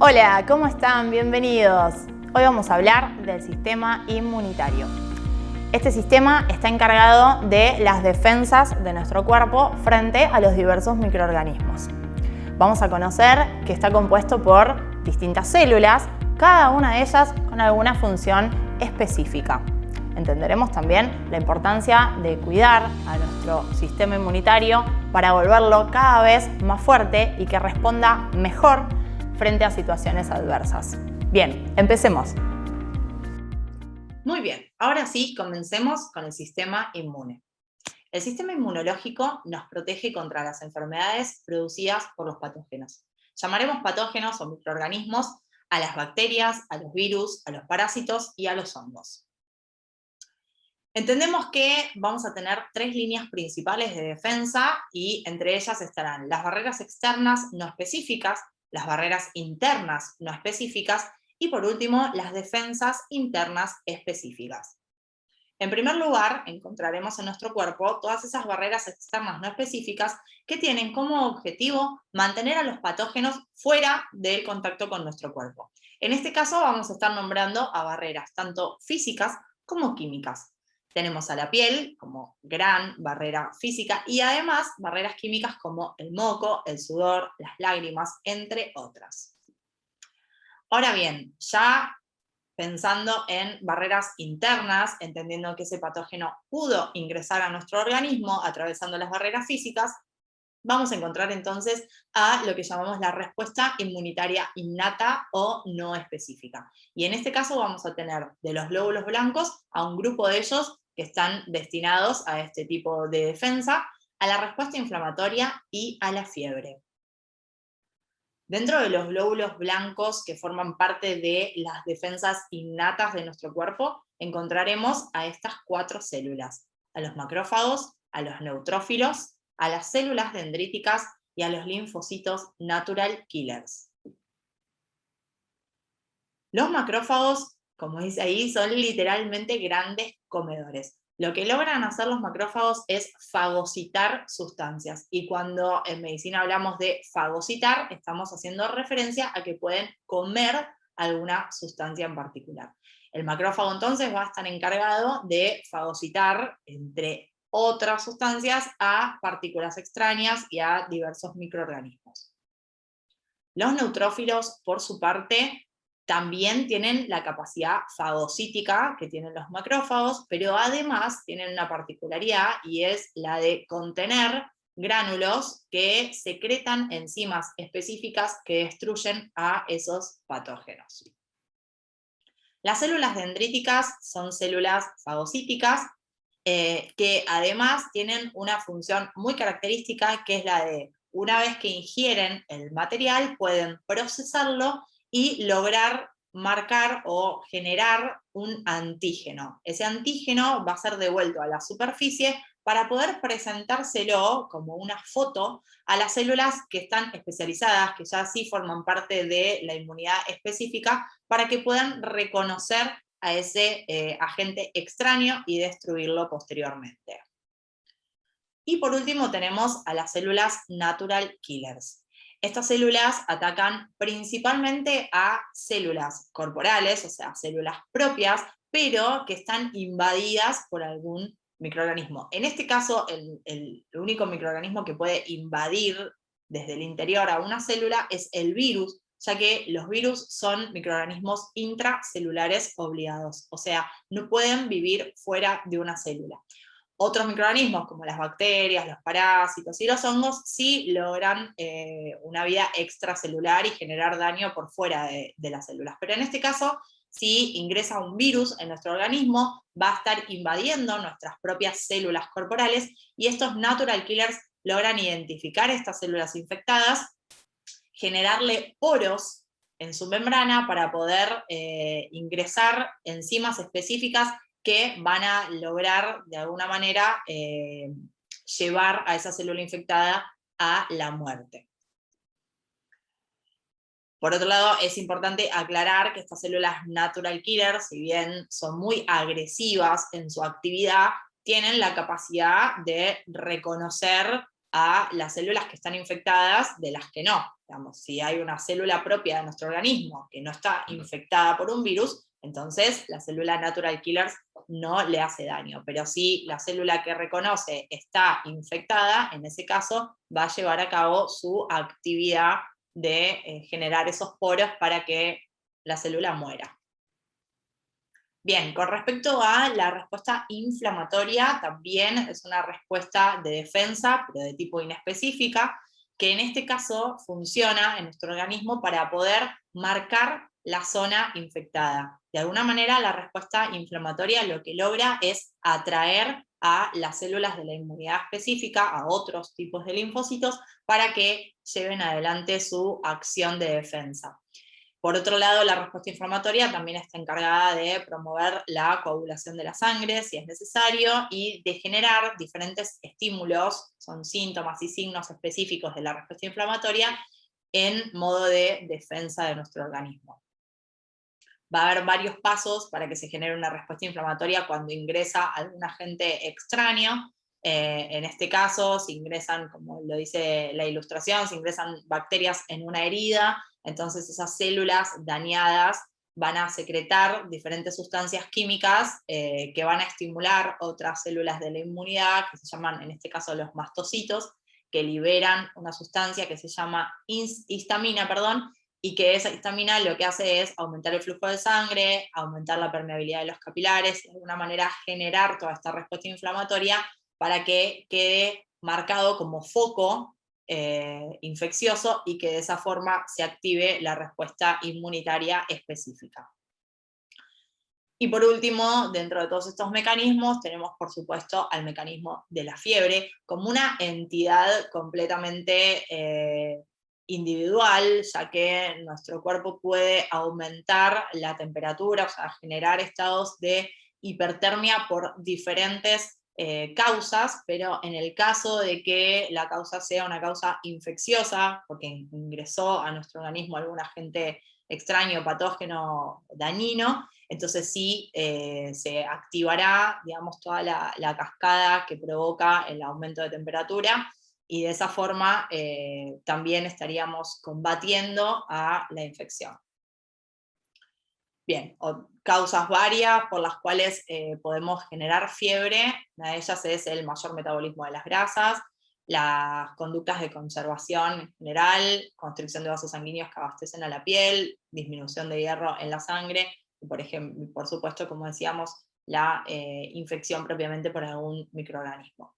Hola, ¿cómo están? Bienvenidos. Hoy vamos a hablar del sistema inmunitario. Este sistema está encargado de las defensas de nuestro cuerpo frente a los diversos microorganismos. Vamos a conocer que está compuesto por distintas células, cada una de ellas con alguna función específica. Entenderemos también la importancia de cuidar a nuestro sistema inmunitario para volverlo cada vez más fuerte y que responda mejor frente a situaciones adversas. Bien, empecemos. Muy bien, ahora sí, comencemos con el sistema inmune. El sistema inmunológico nos protege contra las enfermedades producidas por los patógenos. Llamaremos patógenos o microorganismos a las bacterias, a los virus, a los parásitos y a los hongos. Entendemos que vamos a tener tres líneas principales de defensa y entre ellas estarán las barreras externas no específicas, las barreras internas no específicas y por último las defensas internas específicas. En primer lugar, encontraremos en nuestro cuerpo todas esas barreras externas no específicas que tienen como objetivo mantener a los patógenos fuera del contacto con nuestro cuerpo. En este caso vamos a estar nombrando a barreras tanto físicas como químicas. Tenemos a la piel como gran barrera física y además barreras químicas como el moco, el sudor, las lágrimas, entre otras. Ahora bien, ya pensando en barreras internas, entendiendo que ese patógeno pudo ingresar a nuestro organismo atravesando las barreras físicas, vamos a encontrar entonces a lo que llamamos la respuesta inmunitaria innata o no específica. Y en este caso vamos a tener de los glóbulos blancos a un grupo de ellos que están destinados a este tipo de defensa, a la respuesta inflamatoria y a la fiebre. Dentro de los glóbulos blancos que forman parte de las defensas innatas de nuestro cuerpo, encontraremos a estas cuatro células, a los macrófagos, a los neutrófilos, a las células dendríticas y a los linfocitos natural killers. Los macrófagos, como dice ahí, son literalmente grandes comedores. Lo que logran hacer los macrófagos es fagocitar sustancias. Y cuando en medicina hablamos de fagocitar, estamos haciendo referencia a que pueden comer alguna sustancia en particular. El macrófago entonces va a estar encargado de fagocitar, entre otras sustancias, a partículas extrañas y a diversos microorganismos. Los neutrófilos, por su parte, también tienen la capacidad fagocítica que tienen los macrófagos, pero además tienen una particularidad y es la de contener gránulos que secretan enzimas específicas que destruyen a esos patógenos. Las células dendríticas son células fagocíticas que además tienen una función muy característica que es la de, una vez que ingieren el material, pueden procesarlo y lograr marcar o generar un antígeno. Ese antígeno va a ser devuelto a la superficie para poder presentárselo como una foto a las células que están especializadas, que ya sí forman parte de la inmunidad específica, para que puedan reconocer a ese agente extraño y destruirlo posteriormente. Y por último tenemos a las células natural killers. Estas células atacan principalmente a células corporales, o sea, células propias, pero que están invadidas por algún microorganismo. En este caso, el único microorganismo que puede invadir desde el interior a una célula es el virus, ya que los virus son microorganismos intracelulares obligados, o sea, no pueden vivir fuera de una célula. Otros microorganismos, como las bacterias, los parásitos y los hongos, sí logran una vida extracelular y generar daño por fuera de las células. Pero en este caso, si ingresa un virus en nuestro organismo, va a estar invadiendo nuestras propias células corporales y estos natural killers logran identificar estas células infectadas, generarle poros en su membrana para poder ingresar enzimas específicas que van a lograr de alguna manera llevar a esa célula infectada a la muerte. Por otro lado, es importante aclarar que estas células natural killer, si bien son muy agresivas en su actividad, tienen la capacidad de reconocer a las células que están infectadas de las que no. Digamos, si hay una célula propia de nuestro organismo que no está infectada por un virus, entonces la célula natural killer no le hace daño. Pero si la célula que reconoce está infectada, en ese caso va a llevar a cabo su actividad de generar esos poros para que la célula muera. Bien, con respecto a la respuesta inflamatoria, también es una respuesta de defensa, pero de tipo inespecífica, que en este caso funciona en nuestro organismo para poder marcar la zona infectada. De alguna manera, la respuesta inflamatoria lo que logra es atraer a las células de la inmunidad específica, a otros tipos de linfocitos, para que lleven adelante su acción de defensa. Por otro lado, la respuesta inflamatoria también está encargada de promover la coagulación de la sangre, si es necesario, y de generar diferentes estímulos, son síntomas y signos específicos de la respuesta inflamatoria, en modo de defensa de nuestro organismo. Va a haber varios pasos para que se genere una respuesta inflamatoria cuando ingresa algún agente extraño. En este caso, si ingresan, como lo dice la ilustración, si ingresan bacterias en una herida, entonces esas células dañadas van a secretar diferentes sustancias químicas que van a estimular otras células de la inmunidad, que se llaman en este caso los mastocitos, que liberan una sustancia que se llama histamina, y que esa histamina lo que hace es aumentar el flujo de sangre, aumentar la permeabilidad de los capilares, de alguna manera generar toda esta respuesta inflamatoria para que quede marcado como foco infeccioso y que de esa forma se active la respuesta inmunitaria específica. Y por último, dentro de todos estos mecanismos, tenemos por supuesto al mecanismo de la fiebre, como una entidad completamente individual, ya que nuestro cuerpo puede aumentar la temperatura, o sea, generar estados de hipertermia por diferentes causas, pero en el caso de que la causa sea una causa infecciosa, porque ingresó a nuestro organismo algún agente extraño, patógeno, dañino, entonces sí se activará, digamos, toda la cascada que provoca el aumento de temperatura, y de esa forma también estaríamos combatiendo a la infección. Bien, causas varias por las cuales podemos generar fiebre, una de ellas es el mayor metabolismo de las grasas, las conductas de conservación en general, constricción de vasos sanguíneos que abastecen a la piel, disminución de hierro en la sangre, y por ejemplo, por supuesto, como decíamos, la infección propiamente por algún microorganismo.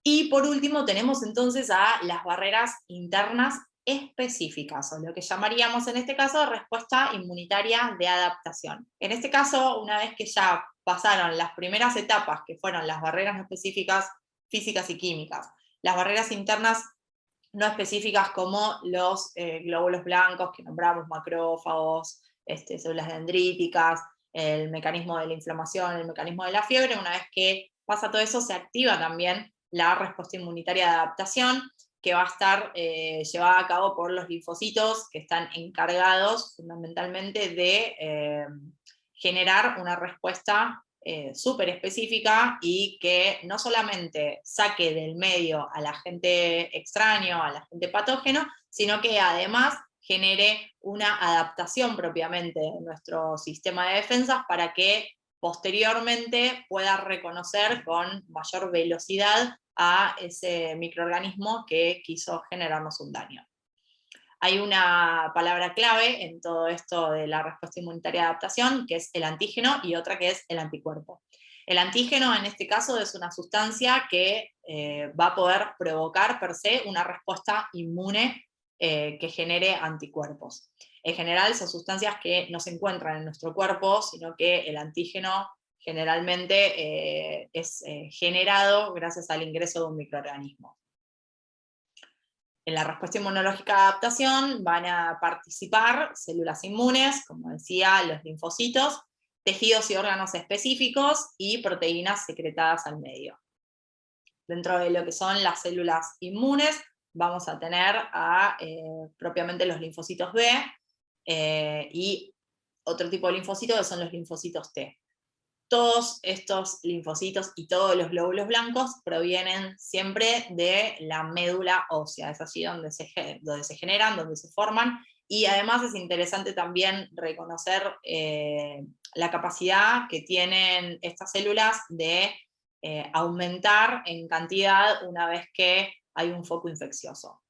Y por último tenemos entonces a las barreras internas específicas, o lo que llamaríamos en este caso respuesta inmunitaria de adaptación. En este caso, una vez que ya pasaron las primeras etapas, que fueron las barreras no específicas físicas y químicas, las barreras internas no específicas como los glóbulos blancos que nombramos, macrófagos, células dendríticas, el mecanismo de la inflamación, el mecanismo de la fiebre, una vez que pasa todo eso, se activa también la respuesta inmunitaria de adaptación, que va a estar llevada a cabo por los linfocitos, que están encargados fundamentalmente de generar una respuesta súper específica y que no solamente saque del medio al agente extraño, al agente patógeno, sino que además genere una adaptación propiamente de nuestro sistema de defensas para que posteriormente pueda reconocer con mayor velocidad a ese microorganismo que quiso generarnos un daño. Hay una palabra clave en todo esto de la respuesta inmunitaria de adaptación, que es el antígeno, y otra que es el anticuerpo. El antígeno, en este caso, es una sustancia que va a poder provocar per se una respuesta inmune que genere anticuerpos. En general, son sustancias que no se encuentran en nuestro cuerpo, sino que el antígeno generalmente es generado gracias al ingreso de un microorganismo. En la respuesta inmunológica de adaptación van a participar células inmunes, como decía, los linfocitos, tejidos y órganos específicos y proteínas secretadas al medio. Dentro de lo que son las células inmunes, vamos a tener propiamente los linfocitos B y otro tipo de linfocitos que son los linfocitos T. todos estos linfocitos y todos los glóbulos blancos provienen siempre de la médula ósea, es allí donde se generan, donde se forman, y además es interesante también reconocer la capacidad que tienen estas células de aumentar en cantidad una vez que hay un foco infeccioso.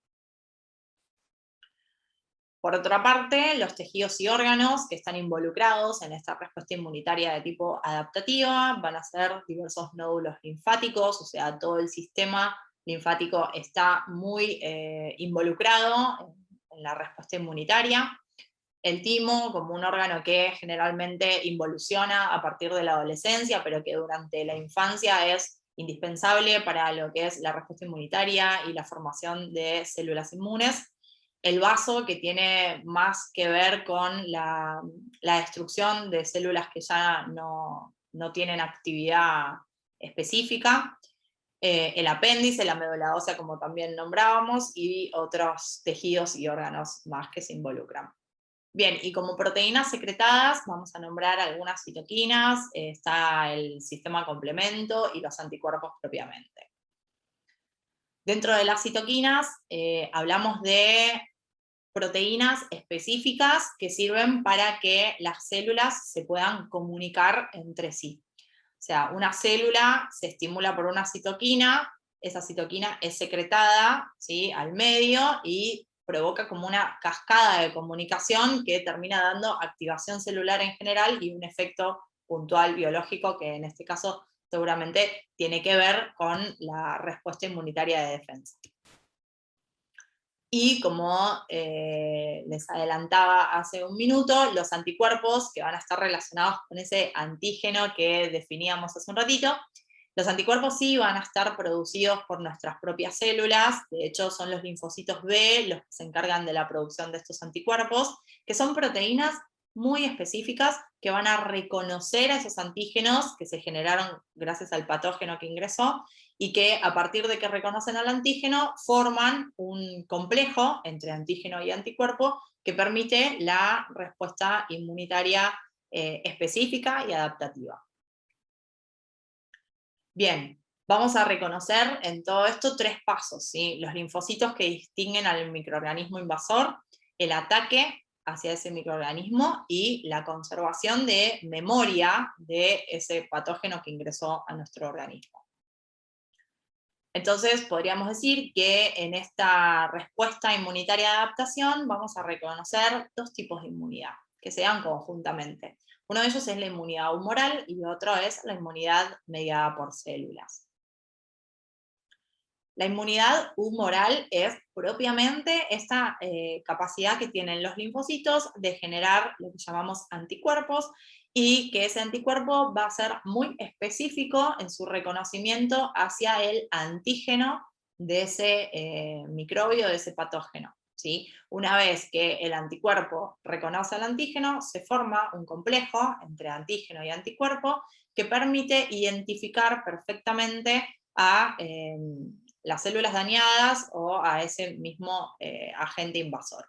Por otra parte, los tejidos y órganos que están involucrados en esta respuesta inmunitaria de tipo adaptativa van a ser diversos nódulos linfáticos, o sea, todo el sistema linfático está muy involucrado en la respuesta inmunitaria. El timo, como un órgano que generalmente involuciona a partir de la adolescencia, pero que durante la infancia es indispensable para lo que es la respuesta inmunitaria y la formación de células inmunes. El vaso, que tiene más que ver con la destrucción de células que ya no tienen actividad específica. El apéndice, la médula ósea, como también nombrábamos, y otros tejidos y órganos más que se involucran. Bien, y como proteínas secretadas vamos a nombrar algunas citoquinas, está el sistema complemento y los anticuerpos propiamente. Dentro de las citoquinas hablamos de proteínas específicas que sirven para que las células se puedan comunicar entre sí. O sea, una célula se estimula por una citoquina, esa citoquina es secretada, ¿sí?, al medio y provoca como una cascada de comunicación que termina dando activación celular en general y un efecto puntual biológico que en este caso seguramente tiene que ver con la respuesta inmunitaria de defensa. Y como les adelantaba hace un minuto, los anticuerpos que van a estar relacionados con ese antígeno que definíamos hace un ratito, los anticuerpos sí van a estar producidos por nuestras propias células, de hecho son los linfocitos B los que se encargan de la producción de estos anticuerpos, que son proteínas muy específicas que van a reconocer a esos antígenos que se generaron gracias al patógeno que ingresó, y que a partir de que reconocen al antígeno forman un complejo entre antígeno y anticuerpo que permite la respuesta inmunitaria específica y adaptativa. Bien, vamos a reconocer en todo esto 3 pasos, ¿sí? Los linfocitos que distinguen al microorganismo invasor, el ataque hacia ese microorganismo y la conservación de memoria de ese patógeno que ingresó a nuestro organismo. Entonces podríamos decir que en esta respuesta inmunitaria de adaptación vamos a reconocer 2 tipos de inmunidad, que se dan conjuntamente. Uno de ellos es la inmunidad humoral y otro es la inmunidad mediada por células. La inmunidad humoral es propiamente esta capacidad que tienen los linfocitos de generar lo que llamamos anticuerpos, y que ese anticuerpo va a ser muy específico en su reconocimiento hacia el antígeno de ese microbio, de ese patógeno, ¿sí? Una vez que el anticuerpo reconoce al antígeno, se forma un complejo entre antígeno y anticuerpo que permite identificar perfectamente a las células dañadas o a ese mismo agente invasor.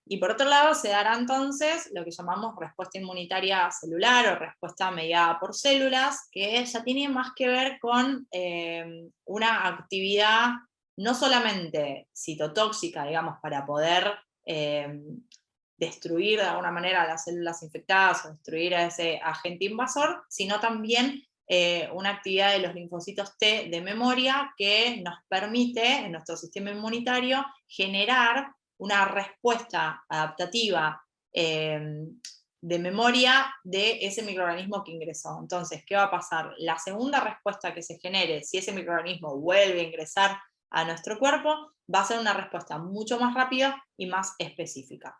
Y por otro lado se dará entonces lo que llamamos respuesta inmunitaria celular o respuesta mediada por células, que ya tiene más que ver con una actividad no solamente citotóxica, digamos, para poder destruir de alguna manera las células infectadas o destruir a ese agente invasor, sino también una actividad de los linfocitos T de memoria que nos permite en nuestro sistema inmunitario generar una respuesta adaptativa de memoria de ese microorganismo que ingresó. Entonces, ¿qué va a pasar? La segunda respuesta que se genere, si ese microorganismo vuelve a ingresar a nuestro cuerpo, va a ser una respuesta mucho más rápida y más específica.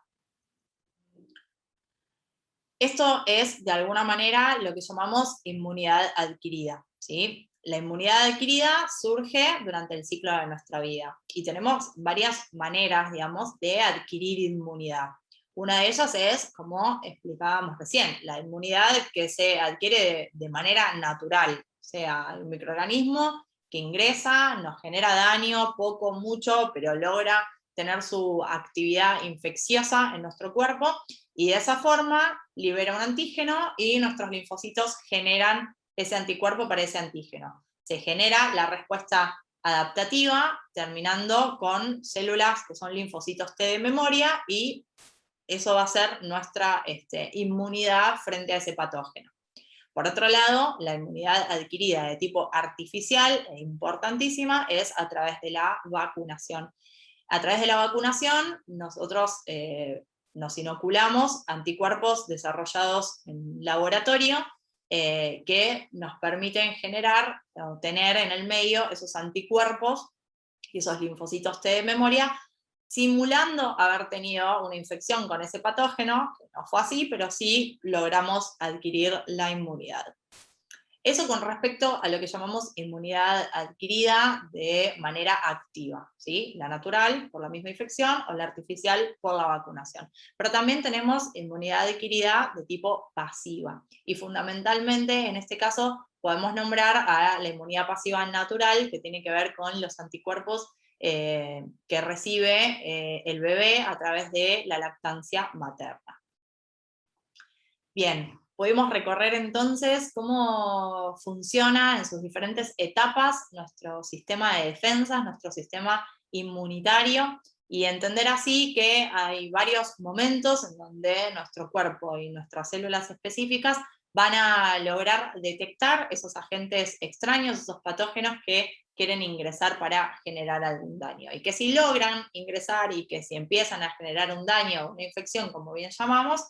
Esto es, de alguna manera, lo que llamamos inmunidad adquirida, ¿sí? La inmunidad adquirida surge durante el ciclo de nuestra vida y tenemos varias maneras, digamos, de adquirir inmunidad. Una de ellas es, como explicábamos recién, la inmunidad que se adquiere de manera natural, o sea, el microorganismo que ingresa, nos genera daño, poco, mucho, pero logra tener su actividad infecciosa en nuestro cuerpo, Y de esa forma libera un antígeno y nuestros linfocitos generan ese anticuerpo para ese antígeno. Se genera la respuesta adaptativa, terminando con células que son linfocitos T de memoria, y eso va a ser nuestra inmunidad frente a ese patógeno. Por otro lado, la inmunidad adquirida de tipo artificial e importantísima es a través de la vacunación. A través de la vacunación, nosotros nos inoculamos anticuerpos desarrollados en laboratorio que nos permiten generar o tener en el medio esos anticuerpos y esos linfocitos T de memoria, simulando haber tenido una infección con ese patógeno, que no fue así, pero sí logramos adquirir la inmunidad. Eso con respecto a lo que llamamos inmunidad adquirida de manera activa, ¿sí? La natural por la misma infección o la artificial por la vacunación. Pero también tenemos inmunidad adquirida de tipo pasiva. Y fundamentalmente en este caso podemos nombrar a la inmunidad pasiva natural, que tiene que ver con los anticuerpos que recibe el bebé a través de la lactancia materna. Bien, pudimos recorrer entonces cómo funciona en sus diferentes etapas nuestro sistema de defensas, nuestro sistema inmunitario, y entender así que hay varios momentos en donde nuestro cuerpo y nuestras células específicas van a lograr detectar esos agentes extraños, esos patógenos que quieren ingresar para generar algún daño. Y que si logran ingresar y que si empiezan a generar un daño o una infección, como bien llamamos,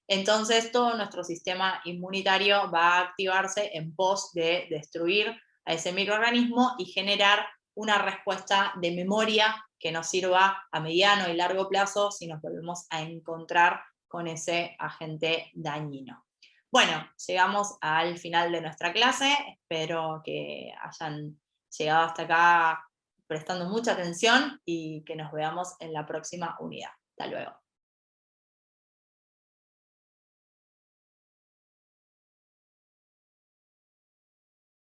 entonces todo nuestro sistema inmunitario va a activarse en pos de destruir a ese microorganismo y generar una respuesta de memoria que nos sirva a mediano y largo plazo si nos volvemos a encontrar con ese agente dañino. Bueno, llegamos al final de nuestra clase, espero que hayan llegado hasta acá prestando mucha atención y que nos veamos en la próxima unidad. Hasta luego.